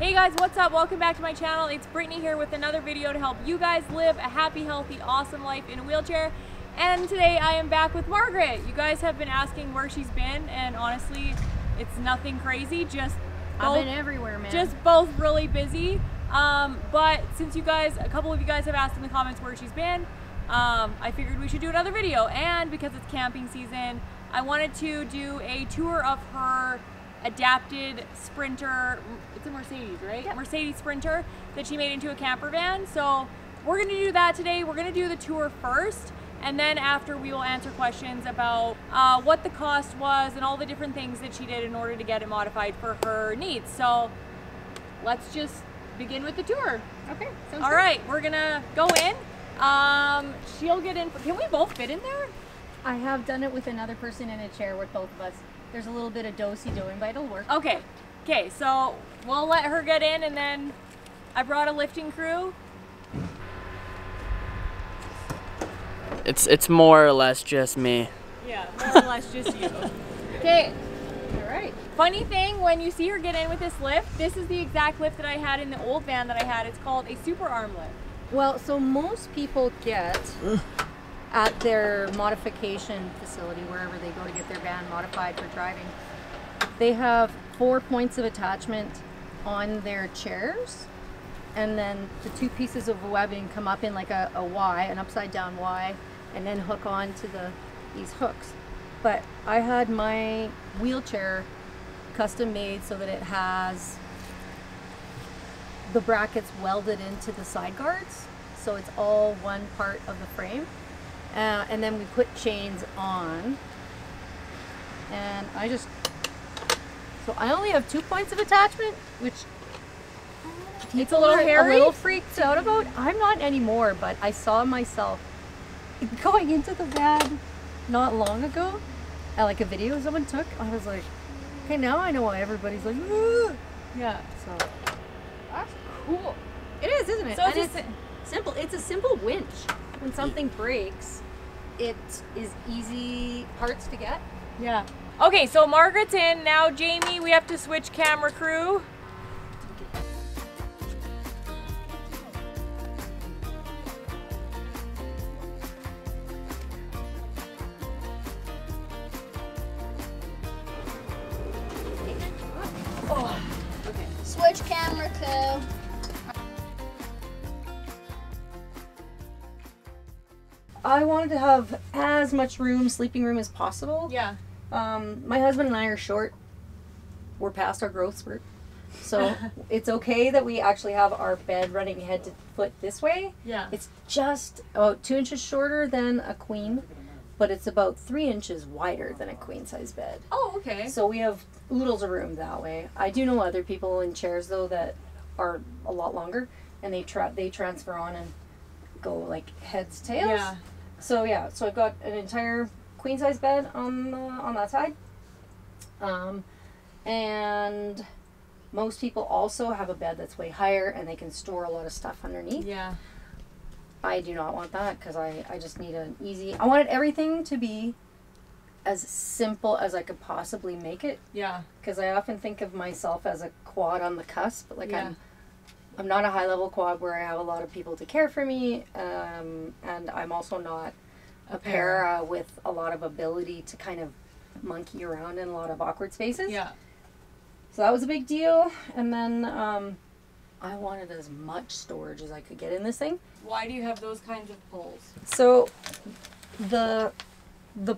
Hey guys, what's up? Welcome back to my channel. It's Brittany here with another video to help you guys live a happy, healthy, awesome life in a wheelchair. And today I am back with Margaret. You guys have been asking where she's been, and honestly, it's nothing crazy. I've been everywhere, man. Just both really busy. But since a couple of you guys have asked in the comments where she's been, I figured we should do another video. And because it's camping season, I wanted to do a tour of her adapted Sprinter. It's a Mercedes, right? Yep. Mercedes Sprinter that she made into a camper van. So we're gonna do that today. We're gonna do the tour first, and then after we will answer questions about what the cost was and all the different things that she did in order to get it modified for her needs. So let's just begin with the tour. Okay. All right, we're gonna go in. She'll get in. Can we both fit in there? I have done it with another person in a chair with both of us. There's a little bit of do-si-doing, but it'll work. Okay. Okay, so we'll let her get in, and then I brought a lifting crew. It's more or less just me. Yeah, more or less just you. Okay. All right. Funny thing, when you see her get in with this lift, this is the exact lift that I had in the old van that I had. It's called a super arm lift. Well, so most people get at their modification facility, wherever they go to get their van modified for driving, they have 4 points of attachment on their chairs, and then the 2 pieces of webbing come up in like a Y, an upside down Y, and then hook on to these hooks. But I had my wheelchair custom made so that it has the brackets welded into the side guards, so it's all one part of the frame. And then we put chains on, and so I only have 2 points of attachment, which it's a little hairy. A little freaked out about. I'm not anymore, but I saw myself going into the van not long ago, like a video someone took. I was like, okay, now I know why everybody's like, "Ooh." Yeah. So that's cool. It is, isn't it? So it's simple. It's a simple winch. When something breaks, it is easy parts to get. Yeah. Okay, so Margaret's in. Now Jamie, we have to switch camera crew. Oh. Okay. Switch camera crew. I wanted to have as much room, sleeping room as possible. Yeah. My husband and I are short. We're past our growth spurt. So it's okay that we actually have our bed running head to foot this way. Yeah. It's just about 2 inches shorter than a queen, but it's about 3 inches wider than a queen size bed. Oh, okay. So we have oodles of room that way. I do know other people in chairs though that are a lot longer, and they transfer on and go like heads, tails. Yeah. So yeah, so I've got an entire queen size bed on that side, and most people also have a bed that's way higher and they can store a lot of stuff underneath. Yeah. I do not want that because I just need an easy. I wanted everything to be as simple as I could possibly make it. Yeah. Because I often think of myself as a quad on the cusp. Like yeah. I'm not a high level quad where I have a lot of people to care for me, and I'm also not a para with a lot of ability to kind of monkey around in a lot of awkward spaces. Yeah. So that was a big deal. And then I wanted as much storage as I could get in this thing. Why do you have those kinds of poles? So the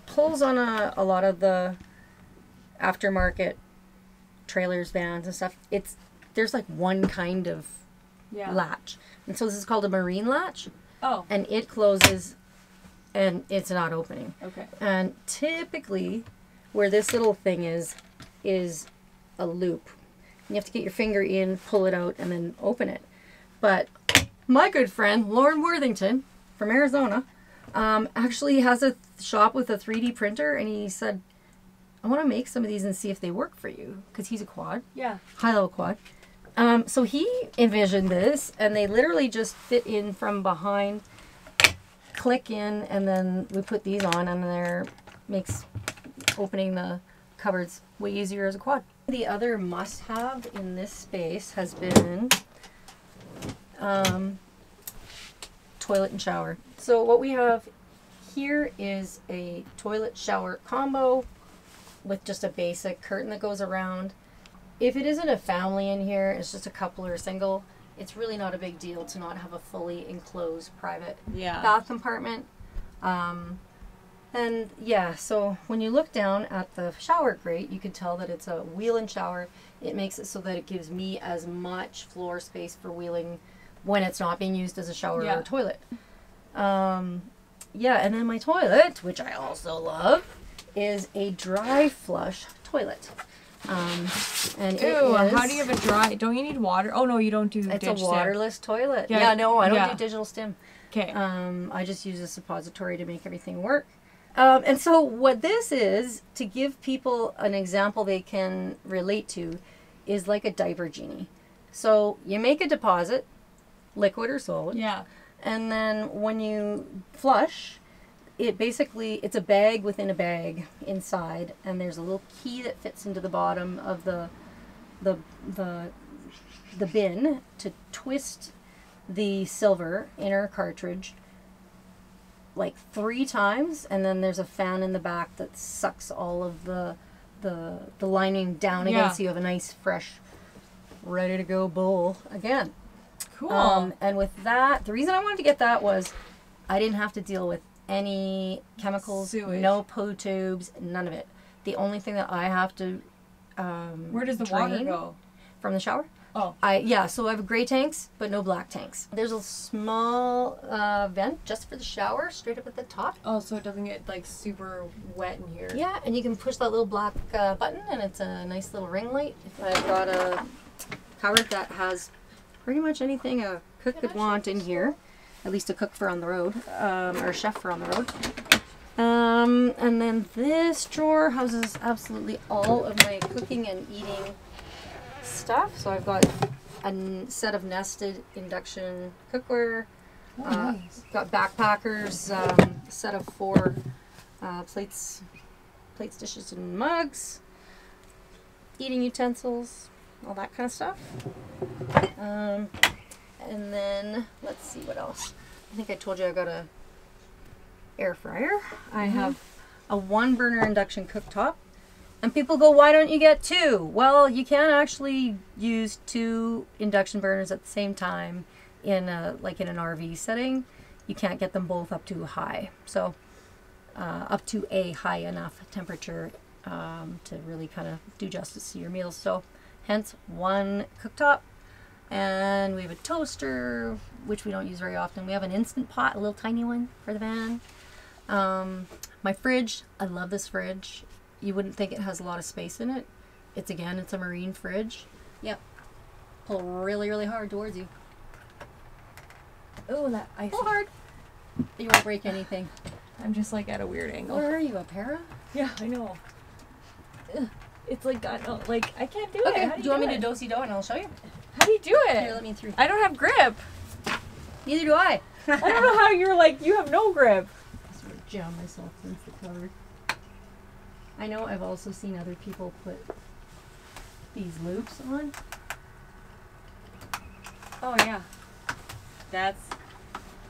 pulls on a lot of the aftermarket trailers, vans and stuff, there's like one kind of latch. And so this is called a marine latch. Oh. And it closes and it's not opening. Okay. And typically where this little thing is a loop. You have to get your finger in, pull it out, and then open it. But my good friend, Loren Worthington from Arizona, actually has a shop with a 3D printer, and he said, I want to make some of these and see if they work for you, because he's a quad. Yeah. High-level quad. So he envisioned this, and they literally just fit in from behind, click in, and then we put these on, and there makes opening the cupboards way easier as a quad. The other must-have in this space has been toilet and shower. So what we have here is a toilet shower combo with just a basic curtain that goes around. If it isn't a family in here, it's just a couple or a single, it's really not a big deal to not have a fully enclosed private bath compartment. And yeah, so when you look down at the shower grate, you can tell that it's a wheel-in shower. It makes it so that it gives me as much floor space for wheeling when it's not being used as a shower or a toilet. Yeah, and then my toilet, which I also love, is a dry flush toilet. And how do you have a dry? Don't you need water? Oh no, you don't do. It's a waterless toilet. Yeah, no, I don't do digital stim. Okay. I just use a suppository to make everything work. And so what this is, to give people an example they can relate to, is like a diaper genie. So you make a deposit, liquid or solid. Yeah. And then when you flush, it's a bag within a bag inside, and there's a little key that fits into the bottom of the bin to twist the silver inner cartridge like 3 times, and then there's a fan in the back that sucks all of the lining down again, so you have a nice fresh ready to go bowl again. Cool. And with that, the reason I wanted to get that was I didn't have to deal with any chemicals, sewage. No poo tubes, none of it. The only thing that I have to where does the water go? From the shower? Oh. So I have gray tanks, but no black tanks. There's a small vent just for the shower, straight up at the top. Oh, so it doesn't get like super wet in here. Yeah, and you can push that little black button, and it's a nice little ring light. I've got a cupboard that has pretty much anything a cook could want in here. At least a cook for on the road, or a chef for on the road. And then this drawer houses absolutely all of my cooking and eating stuff. So I've got a set of nested induction cookware. Nice. Got backpackers, set of 4 plates, dishes, and mugs. Eating utensils, all that kind of stuff. And then, let's see what else. I think I told you I got a air fryer. I have a 1-burner induction cooktop. And people go, why don't you get 2? Well, you can't actually use 2 induction burners at the same time in like in an RV setting. You can't get them both up too high. So up to a high enough temperature to really kind of do justice to your meals. So hence 1 cooktop. And we have a toaster, which we don't use very often. We have an Instant Pot, a little tiny one for the van. My fridge, I love this fridge. You wouldn't think it has a lot of space in it. It's a marine fridge. Yep. Pull really, really hard towards you. Oh, that ice. Pull hard. You won't break anything. I'm just like at a weird angle. Where are you, a para? Yeah, I know. Ugh. It's like, I can't do it. Okay, How do you want me to do-si-do and I'll show you? How do you do it? Here, let me through. I don't have grip. Neither do I. I don't know how you're like, you have no grip. I sort of jam myself into the cupboard. I know I've also seen other people put these loops on. Oh, yeah.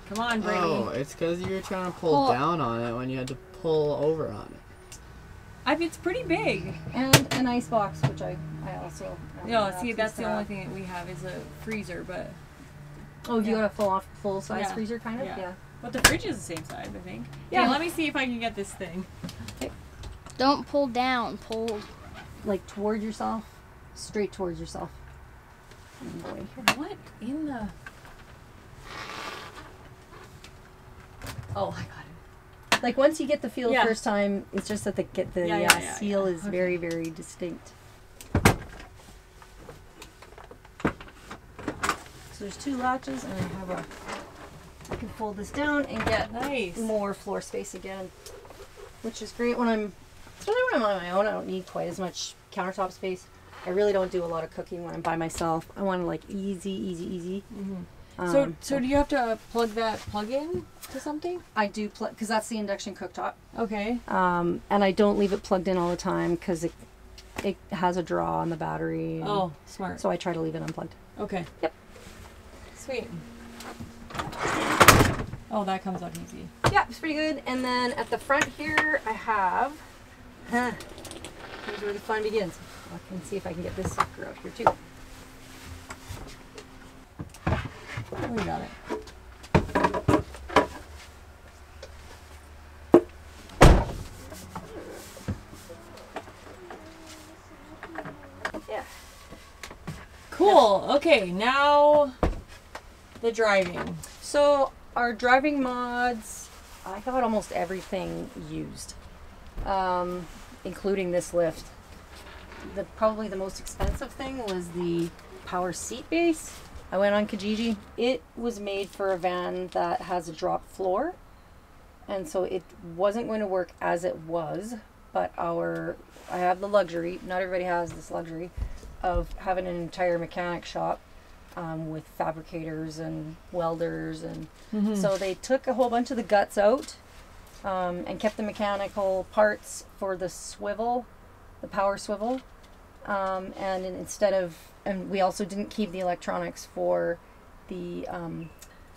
Come on, Brady. Oh, it's because you were trying to pull down on it when you had to pull over on it. It's pretty big. And an ice box, which I also... See, that's the only thing that we have is a freezer, but... Oh, you got a full-size freezer, kind of? Yeah. But the fridge is the same size, I think. Yeah, okay, let me see if I can get this thing. Okay. Don't pull down. Pull... Like, toward yourself. Straight towards yourself. What in the... Oh, I got it. Like, once you get the feel the first time, it's just that the seal is very, very distinct. So there's 2 latches, and I can fold this down and get more floor space again, which is great especially when I'm on my own. I don't need quite as much countertop space. I really don't do a lot of cooking when I'm by myself. I want to like easy. Mm-hmm. So do you have to plug in to something? I do because that's the induction cooktop. Okay. And I don't leave it plugged in all the time because it it has a draw on the battery. Oh, smart. So I try to leave it unplugged. Okay. Yep. Sweet. Oh, that comes out easy. Yeah, it's pretty good. And then at the front here, I have. Here's where the fun begins. I can see if I can get this sucker out here too. Oh, we got it. Yeah. Cool. Okay, now the driving. So our driving mods, I got almost everything used, including this lift. Probably the most expensive thing was the power seat base. I went on Kijiji. It was made for a van that has a drop floor, and so it wasn't going to work as it was. But I have the luxury, not everybody has this luxury, of having an entire mechanic shop with fabricators and welders, and so they took a whole bunch of the guts out and kept the mechanical parts for the swivel, the power swivel, and we also didn't keep the electronics for the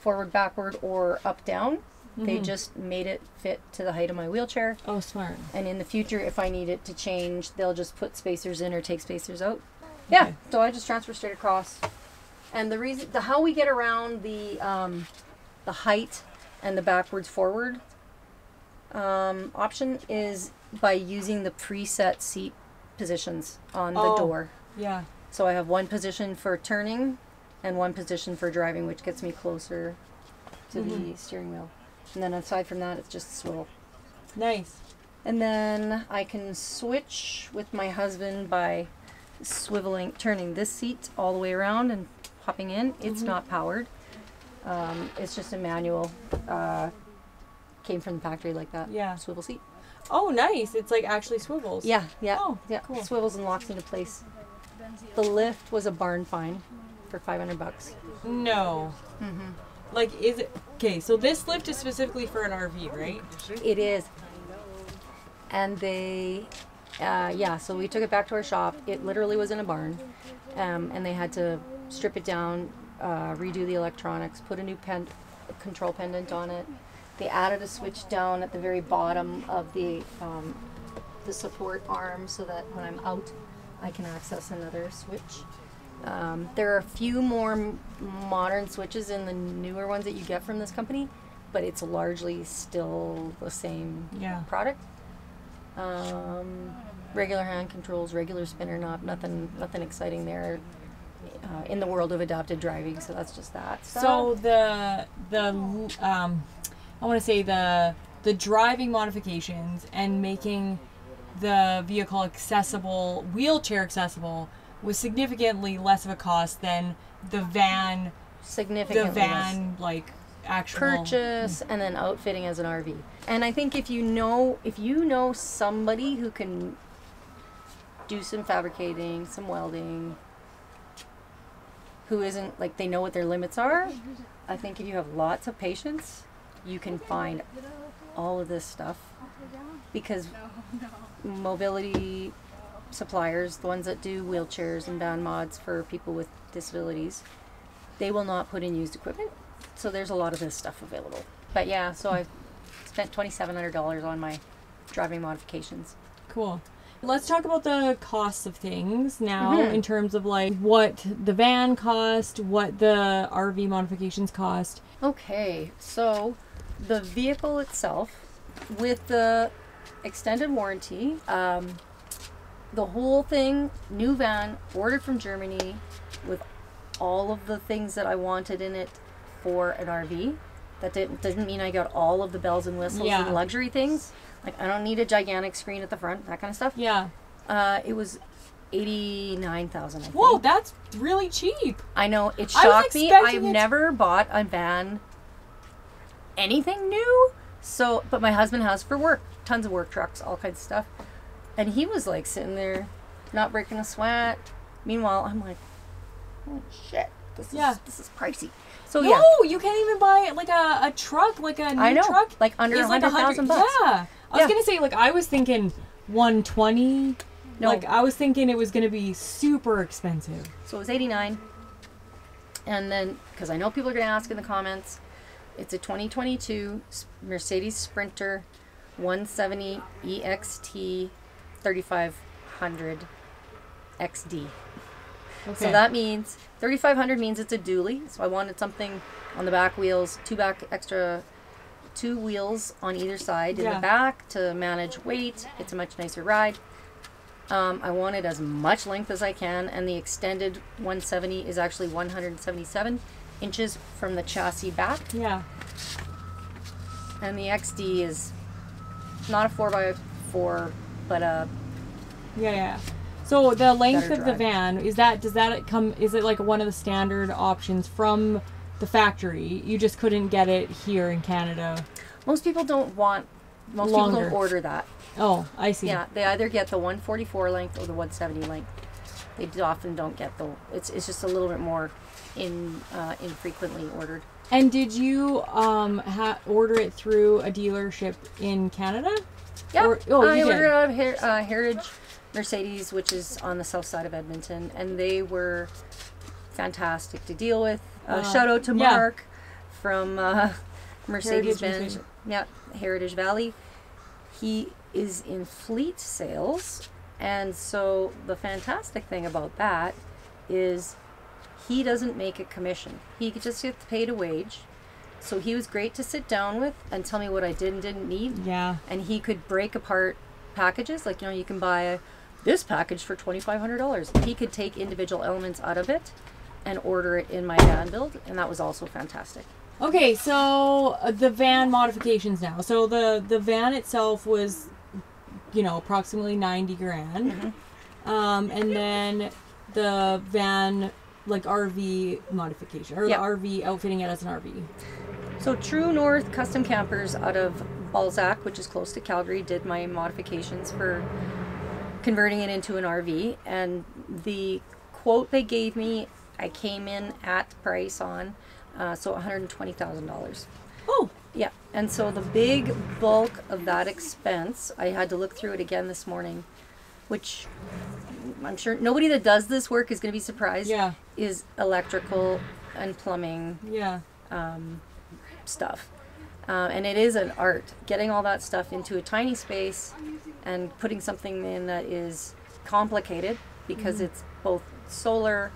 forward, backward, or up, down. They just made it fit to the height of my wheelchair. Oh, smart. And in the future, if I need it to change, they'll just put spacers in or take spacers out. Yeah, okay. So I just transfer straight across. And how we get around the height and the backwards forward option is by using the preset seat positions on the door. Yeah. So I have one position for turning and one position for driving, which gets me closer to the steering wheel. And then aside from that, it's just a swivel. Nice. And then I can switch with my husband by turning this seat all the way around and popping in. It's not powered. It's just a manual. Came from the factory like that. Yeah. Swivel seat. Oh, nice. It's like actually swivels. Yeah, yeah. Oh, yeah. Cool. Swivels and locks into place. The lift was a barn find for $500. No. Like, is it... Okay, so this lift is specifically for an RV, right? It is. And they... so we took it back to our shop. It literally was in a barn. And they had to strip it down, redo the electronics, put a new control pendant on it. They added a switch down at the very bottom of the support arm so that when I'm out, I can access another switch. There are a few more modern switches in the newer ones that you get from this company, but it's largely still the same product. Regular hand controls, regular spinner knob, nothing exciting there in the world of adapted driving. So that's just that stuff. So I want to say the driving modifications and making the vehicle accessible, wheelchair accessible, was significantly less of a cost than the van. Significantly less. Like actual purchase and then outfitting as an RV. And I think if you know somebody who can do some fabricating, some welding, who isn't like they know what their limits are, I think if you have lots of patience, you can find all of this stuff, because mobility suppliers, the ones that do wheelchairs and van mods for people with disabilities, they will not put in used equipment. So there's a lot of this stuff available. But yeah, so I've spent $2,700 on my driving modifications. Cool. Let's talk about the costs of things now, in terms of like what the van cost, what the RV modifications cost. Okay, so the vehicle itself, with the extended warranty, the whole thing, new van, ordered from Germany, with all of the things that I wanted in it for an RV. That doesn't mean I got all of the bells and whistles and luxury things. Like, I don't need a gigantic screen at the front, that kind of stuff. Yeah. It was $89,000, I think. Whoa, that's really cheap. I know, it shocked me. I've never bought a van, anything new. So, but my husband has for work, tons of work trucks, all kinds of stuff. And he was like sitting there, not breaking a sweat. Meanwhile, I'm like, oh shit, this is pricey. So no, you can't even buy like a truck, like a new truck. Like under $100,000. Yeah. I was gonna say, like, I was thinking 120 No. Like, I was thinking it was going to be super expensive. So it was $89. And then, because I know people are going to ask in the comments, it's a 2022 Mercedes Sprinter 170 EXT 3500 XD. Okay. So that means 3500 means it's a dually. So I wanted something on the back wheels, two wheels on either side in the back to manage weight. It's a much nicer ride. I wanted as much length as I can, and the extended 170 is actually 177 inches from the chassis back. Yeah. And the XD is not a 4x4, but a Yeah. So the length better of the drive. van, is it like one of the standard options from the factory? You just couldn't get it here in Canada. Most people don't want, most Longer. people don't order that. Oh, I see. Yeah, they either get the 144 length or the 170 length. They often don't get the, it's just a little bit more infrequently ordered. And did you order it through a dealership in Canada? Yeah, I I ordered it out of Heritage Mercedes, which is on the south side of Edmonton, and they were fantastic to deal with. Shout out to Mark from Mercedes-Benz, Heritage Valley. He is in fleet sales, and so the fantastic thing about that is he doesn't make a commission. He just gets paid a wage. So he was great to sit down with and tell me what I did and didn't need. Yeah. And he could break apart packages. Like, you can buy this package for $2,500. He could take individual elements out of it and order it in my van build, and that was also fantastic. Okay, so the van modifications now. So the van itself was, approximately 90 grand. Mm-hmm. And then the van, like RV modification, or the RV, outfitting it as an RV. So True North Custom Campers out of Balzac, which is close to Calgary, did my modifications for converting it into an RV. And the quote they gave me, I came in at price on, so $120,000. Oh. Yeah, and so the big bulk of that expense, I had to look through it again this morning, which I'm sure nobody that does this work is going to be surprised, is electrical and plumbing stuff. And it is an art, getting all that stuff into a tiny space and putting something in that is complicated because it's both solar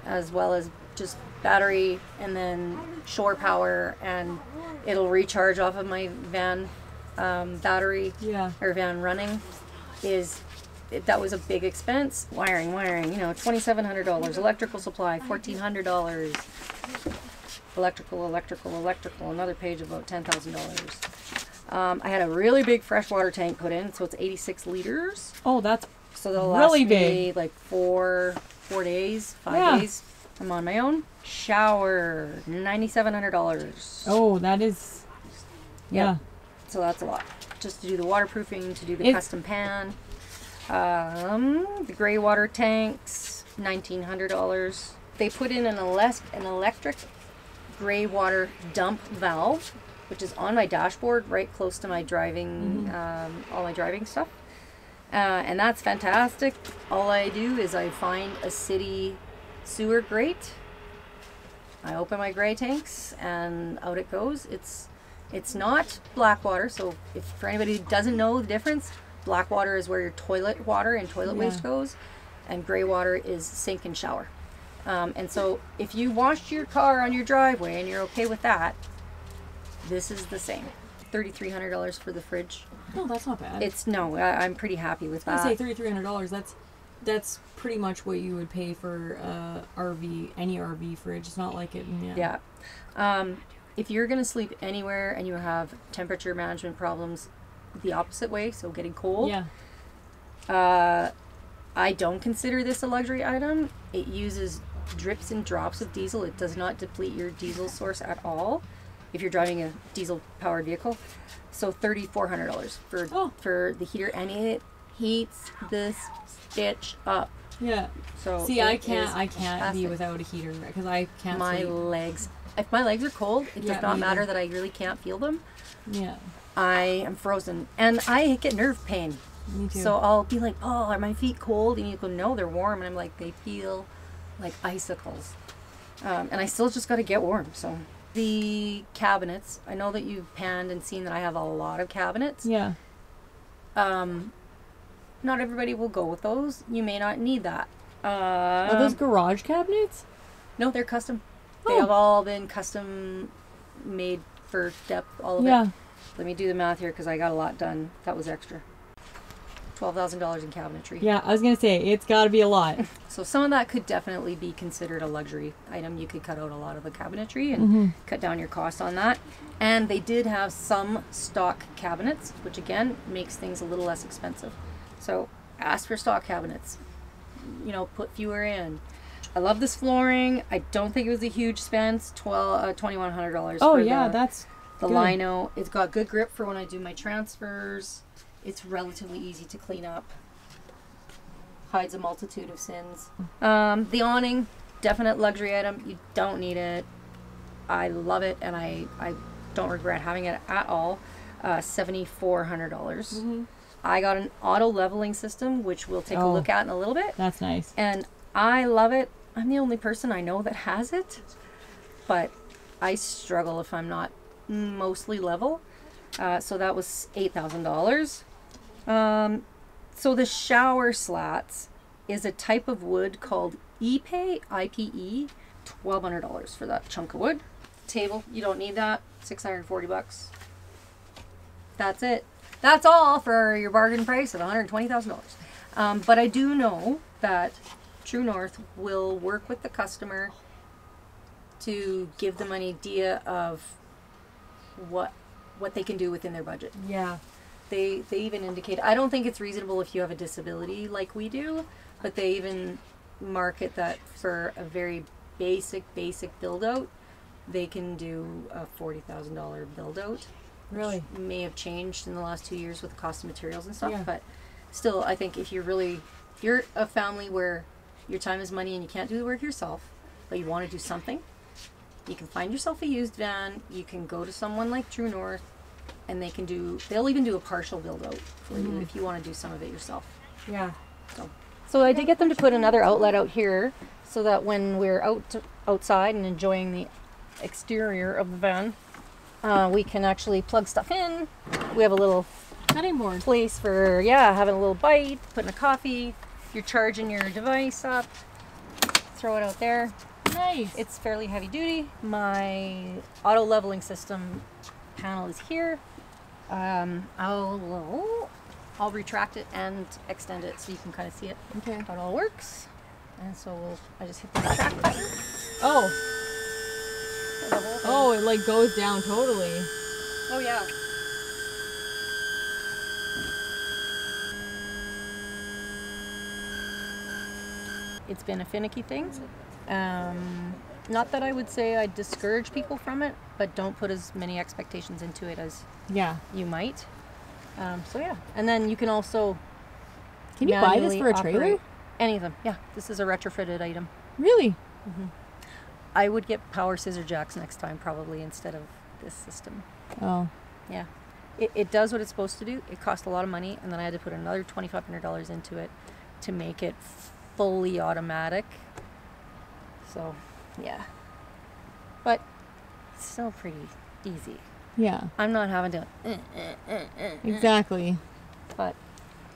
as well as just battery and then shore power, and it'll recharge off of my van battery or van running. That was a big expense. Wiring, $2,700. Electrical supply, $1,400. Electrical, another page of about $10,000. I had a really big freshwater tank put in, so it's 86 liters. Oh, that's so they'll really last me big. like 4 days, 5 days. I'm on my own. Shower, $9,700. Oh, that is, So that's a lot. Just to do the waterproofing, to do the custom pan. The gray water tanks, $1,900. They put in an electric gray water dump valve, which is on my dashboard, right close to my driving, all my driving stuff. And that's fantastic. All I do is I find a city sewer grate. I open my gray tanks and out it goes. It's not black water, so if for anybody who doesn't know the difference, black water is where your toilet water and toilet waste goes, and gray water is sink and shower. And so if you washed your car on your driveway and you're okay with that, this is the same. $3,300 for the fridge. No, that's not bad. I'm pretty happy with that. I say $3,300. That's pretty much what you would pay for any RV fridge. It's not like it. Yeah. If you're gonna sleep anywhere and you have temperature management problems, the opposite way, so getting cold. I don't consider this a luxury item. It uses drips and drops of diesel. It does not deplete your diesel source at all if you're driving a diesel powered vehicle. So $3,400 for the heater, and it heats this bitch up. Yeah. So see, I can't be without a heater because I can't sleep. Legs. If my legs are cold, it does not matter that I really can't feel them. Yeah. I am frozen, and I get nerve pain Me too. So I'll be like, oh, are my feet cold? And you go, no, they're warm. And I'm like, they feel like icicles. And I still just got to get warm. So the cabinets, I know that you've panned and seen that I have a lot of cabinets. Yeah. Not everybody will go with those. You may not need that. Are those garage cabinets? No, they're custom. They Oh. have all been custom made for depth, all of it. Let me do the math here because I got a lot done. That was extra. $12,000 in cabinetry. Yeah, I was gonna say it's got to be a lot. So some of that could definitely be considered a luxury item. You could cut out a lot of the cabinetry and cut down your cost on that. And they did have some stock cabinets, which again makes things a little less expensive. So ask for stock cabinets. You know, put fewer in. I love this flooring. I don't think it was a huge spend. $2,100. Oh for yeah, that's the good. lino. It's got good grip for when I do my transfers. It's relatively easy to clean up. Hides a multitude of sins. The awning, definite luxury item. You don't need it. I love it, and I don't regret having it at all. $7,400. I got an auto leveling system, which we'll take a look at in a little bit. That's nice. And I love it. I'm the only person I know that has it, but I struggle if I'm not mostly level. So that was $8,000. So the shower slats is a type of wood called IPE, I-P-E, $1,200 for that chunk of wood. Table, you don't need that, $640. That's it. That's all for your bargain price of $120,000. But I do know that True North will work with the customer to give them an idea of what they can do within their budget. Yeah. They even indicate, I don't think it's reasonable if you have a disability like we do, but they even market that for a very basic build out, they can do a $40,000 build out. Really? Which may have changed in the last 2 years with the cost of materials and stuff, Yeah. but still, I think if you're a family where your time is money and you can't do the work yourself, but you want to do something, you can find yourself a used van, you can go to someone like True North, and they'll even do a partial build out for you if you want to do some of it yourself. Yeah. So I did get them to put another outlet out here so that when we're outside and enjoying the exterior of the van, we can actually plug stuff in. We have a little Cutting board. place for, having a little bite, putting a coffee, you're charging your device up, throw it out there. Nice. It's fairly heavy duty. My auto leveling system panel is here. I'll retract it and extend it so you can kind of see it. Okay. How it all works. And so I just hit the retract button. Oh. for the whole thing. Oh, it like goes down totally. Oh yeah. It's been a finicky thing. Not that I would say I discourage people from it, but don't put as many expectations into it as Yeah. you might. So yeah, and then you can also Can you buy this manually for a trailer? operate any of them. Yeah, this is a retrofitted item. Really? I would get power scissor jacks next time probably instead of this system. Oh. Yeah, it does what it's supposed to do. It cost a lot of money, and then I had to put another $2,500 into it to make it fully automatic. So yeah, but it's still pretty easy. Yeah. I'm not having to Exactly. but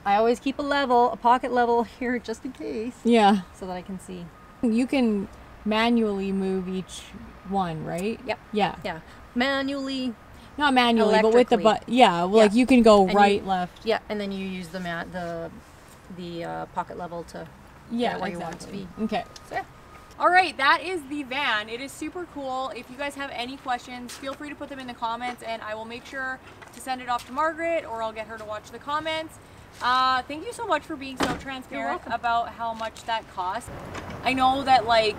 I always keep a pocket level here just in case, Yeah. so that I can see. You can manually move each one, right? Yep. Yeah. Yeah, manually. Not manually, but with the Electrically. yeah, well, like you can go And right, you- left. Yeah, and then you use the pocket level to Yeah, where you want it to be. Okay. So yeah. All right, that is the van. It is super cool. If you guys have any questions, feel free to put them in the comments, and I will make sure to send it off to Margaret, or I'll get her to watch the comments. Thank you so much for being so transparent about how much that costs. I know that like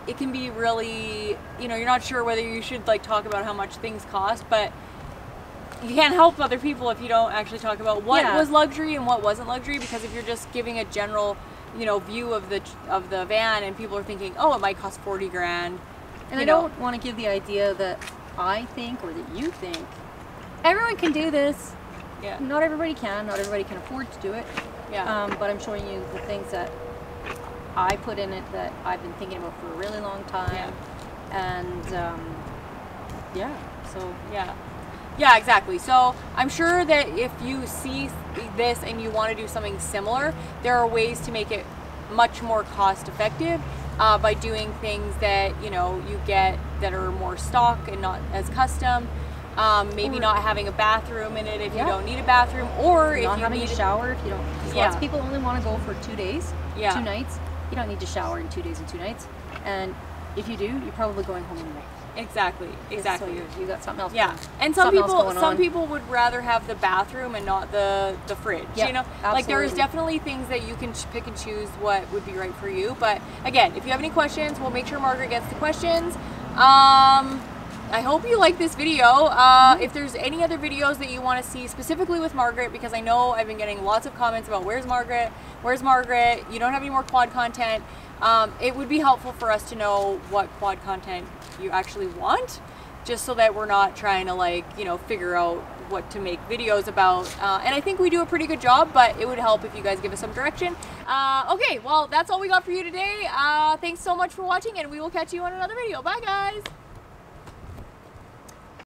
it can be really, you're not sure whether you should like talk about how much things cost, but you can't help other people if you don't actually talk about what was luxury and what wasn't luxury, because if you're just giving a general view of the van and people are thinking, oh, it might cost 40 grand. And I don't want to give the idea that I think or that you think everyone can do this. Yeah. Not everybody can. Not everybody can afford to do it. Yeah. But I'm showing you the things that I put in it that I've been thinking about for a really long time. Yeah. And yeah, so yeah. Yeah, exactly. So I'm sure that if you see this and you want to do something similar, there are ways to make it much more cost effective by doing things that, you know, you get that are more stock and not as custom. Maybe not having a bathroom in it if you don't need a bathroom, or if not you having need a shower if you don't. Yeah. Lots of people only want to go for 2 days, Yeah. 2 nights. You don't need to shower in 2 days and 2 nights. And if you do, you're probably going home anyway. Exactly. So you got something else. Yeah, and some people would rather have the bathroom and not the fridge. Yep, you know, like there's definitely things that you can pick and choose what would be right for you. But again, if you have any questions, we'll make sure Margaret gets the questions. I hope you like this video. If there's any other videos that you want to see specifically with Margaret, because I know I've been getting lots of comments about where's Margaret, you don't have any more quad content. It would be helpful for us to know what quad content you actually want, just so that we're not trying to, like, you know, figure out what to make videos about. And I think we do a pretty good job, but it would help if you guys give us some direction. Okay, well, that's all we got for you today. Thanks so much for watching, and we will catch you on another video. Bye, guys.